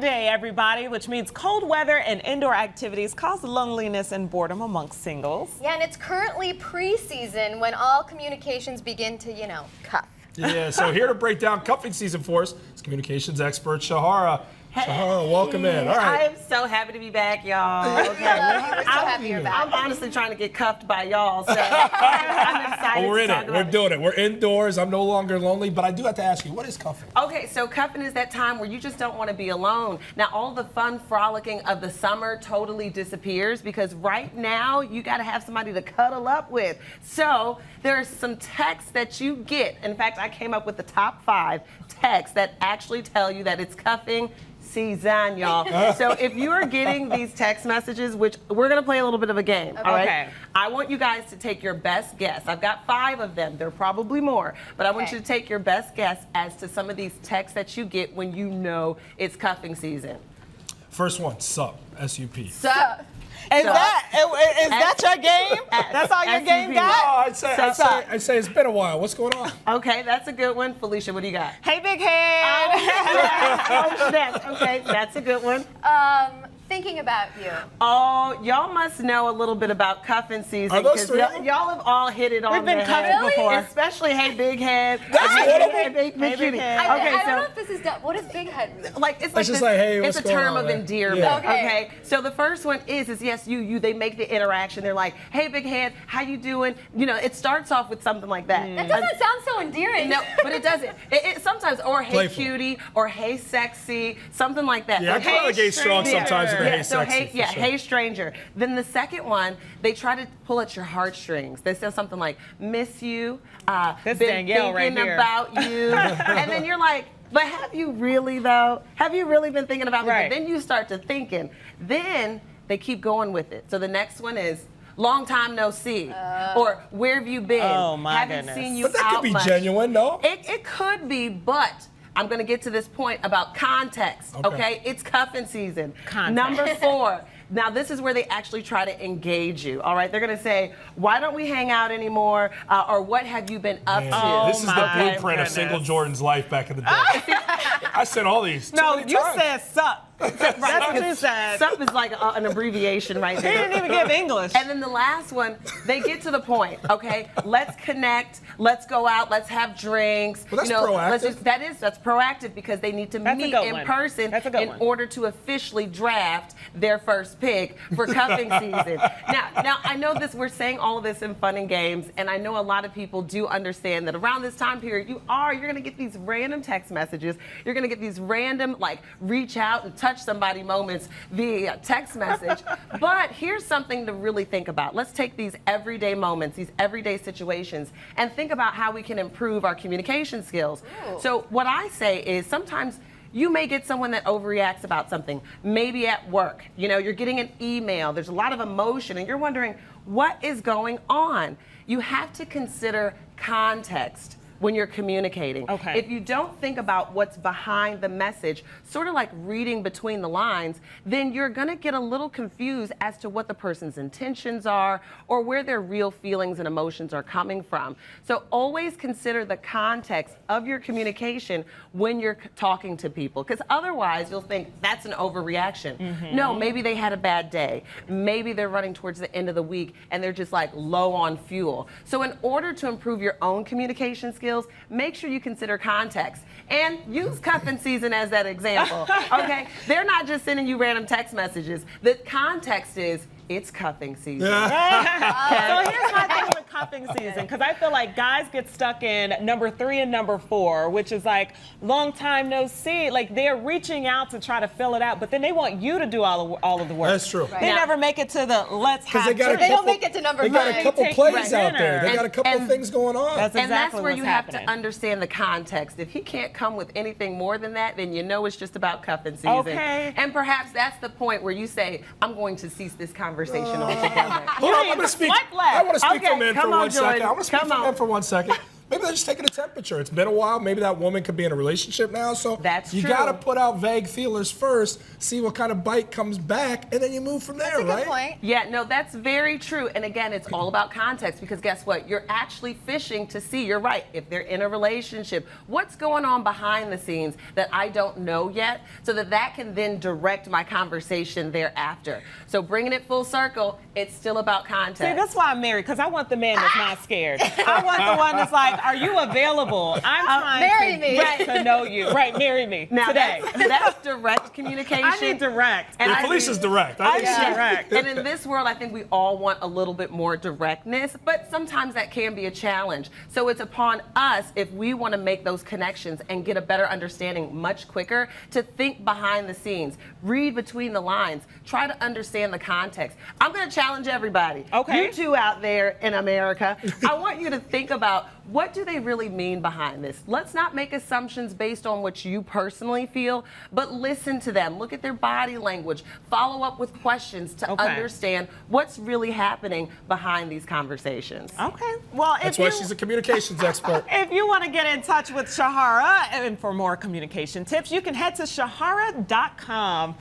day, everybody, which means cold weather and indoor activities cause loneliness and boredom amongst singles. Yeah, and it's currently pre-season when all communications begin to, cuff. Yeah, so here to break down cuffing season for us is Communications Expert Shehara. Shehara, welcome in. All right. I am so happy to be back, y'all. Okay. We're so happy you're back. I'm honestly trying to get cuffed by y'all, so I'm excited. Well, we're in to talk it. about We're doing it. We're indoors. I'm no longer lonely, but I do have to ask you, what is cuffing? Okay, so cuffing is that time where you just don't want to be alone. Now, all the fun frolicking of the summer totally disappears because right now you got to have somebody to cuddle up with. So there are some texts that you get. In fact, I came up with the top 5 texts that actually tell you that it's cuffing season, y'all. So if you are getting these text messages, which we're going to play a little bit of a game, all right? Okay. I want you guys to take your best guess. I've got 5 of them. There are probably more, but I want you to take your best guess as to some of these texts that you get when you know it's cuffing season. First one, sup, S-U-P. Sup. Is that your game? That's all your game got? Oh, I'd say it's been a while. What's going on? Okay, that's a good one. Felicia, what do you got? Hey, big head. Oh, snap. Okay, that's a good one. Thinking about you. Oh, y'all must know a little bit about cuffing season. Are those 3 of them? Y'all have all hit it on We've been the cuffed head. before. Especially Hey Big Head. That's one of them? Big Hey, Cutie. Big Head. I don't know if this is what is big head mean? Like it's It's just this, like, hey, it's what's a going term on, of man? endearment. Yeah. Okay. So the first one is yes, they make the interaction. They're like, hey big head, how you doing? You know, it starts off with something like that. That doesn't sound so endearing. No, but it doesn't. It sometimes, or hey Playful. cutie, or hey sexy, something like that. Yeah, I Or, come out of the gate strong stranger. sometimes with the hey so sexy. hey, for yeah, sure. hey stranger. Then the second one, they try to pull at your heartstrings. They say something like, miss you, This been Danielle right thinking here. about you. And then you're like, but have you really though? Have you really been thinking about me? Right. But then you start to thinking. Then they keep going with it. So the next one is, long time no see. Or where have you been? Oh, my Haven't goodness. seen you But that out could be much. genuine, no? It could be, but I'm going to get to this point about context, okay? It's cuffing season. Context. Number 4. Now, this is where they actually try to engage you, all right? They're going to say, why don't we hang out anymore? Or what have you been up Man, to? this is the my blueprint goodness. of single Jordan's life back in the day. I sent all these. No, too many you times. said sup. That's what you said. Sup is like an abbreviation right He there. didn't even give English. And then the last one, they get to the point, okay? Let's connect, let's go out, let's have drinks. Well, that's proactive. That's proactive because they need to That's a meet good in one. person That's a good in one. order to officially draft their first pick for cuffing season. Now I know this, we're saying all of this in fun and games, and I know a lot of people do understand that around this time period, you're gonna get these random text messages, you're gonna get these random, like, reach out and touch somebody moments via text message. But here's something to really think about. Let's take these everyday moments, these everyday situations, and think about how we can improve our communication skills. Ooh. So what I say is sometimes you may get someone that overreacts about something, maybe at work. You know, you're getting an email, there's a lot of emotion, and you're wondering, what is going on? You have to consider context when you're communicating. Okay. If you don't think about what's behind the message, sort of like reading between the lines, then you're gonna get a little confused as to what the person's intentions are or where their real feelings and emotions are coming from. So always consider the context of your communication when you're talking to people, because otherwise you'll think that's an overreaction. No, maybe they had a bad day. Maybe they're running towards the end of the week and they're just like low on fuel. So in order to improve your own communication skills, make sure you consider context and use cuffing season as that example. Okay, they're not just sending you random text messages. The context is it's cuffing season. So here's my thing with cuffing season, because I feel like guys get stuck in number 3 and number 4, which is like long time no see. Like they're reaching out to try to fill it out, but then they want you to do all of the work. That's true. They Now- never make it to the let's have They got a drinks. They don't couple- make it to number They got a 5. couple Take plays you out there. They dinner. got a couple And- things going on. That's And that's exactly where what's you happening. have to understand the context. If he can't come with anything more than that, then you know it's just about cuffing season. Okay. And perhaps that's the point where you say, I'm going to cease this conversation altogether. Hold on, I'm going to speak. swipe left. I want to speak Okay, for men come for on, one second. Jordan. I want to speak Come for on. men for one second. maybe they're just taking a temperature. It's been a while. Maybe that woman could be in a relationship now. So That's you true. got to put out vague feelers first, see what kind of bite comes back, and then you move from there, That's a right? good point. Yeah, no, that's very true. And again, it's all about context because guess what? You're actually fishing to see, you're right, if they're in a relationship, what's going on behind the scenes that I don't know yet, so that can then direct my conversation thereafter. So bringing it full circle, it's still about context. See, that's why I'm married, because I want the man that's not scared. I want the one that's like, are you available? I'm trying marry to me. get to know you. Right, marry me Now today. that's direct communication. I need direct. And Yeah, I Felicia's think- direct. I think need she- direct. And in this world, I think we all want a little bit more directness, but sometimes that can be a challenge. So it's upon us, if we want to make those connections and get a better understanding much quicker, to think behind the scenes, read between the lines, try to understand the context. I'm going to challenge everybody. Okay. You two out there in America, I want you to think about, what do they really mean behind this? Let's not make assumptions based on what you personally feel, but listen to them. Look at their body language. Follow up with questions to Okay. understand what's really happening behind these conversations. Okay. Well, That's why she's a communications expert. if you want to get in touch with Shehara and for more communication tips, you can head to Shehara.com.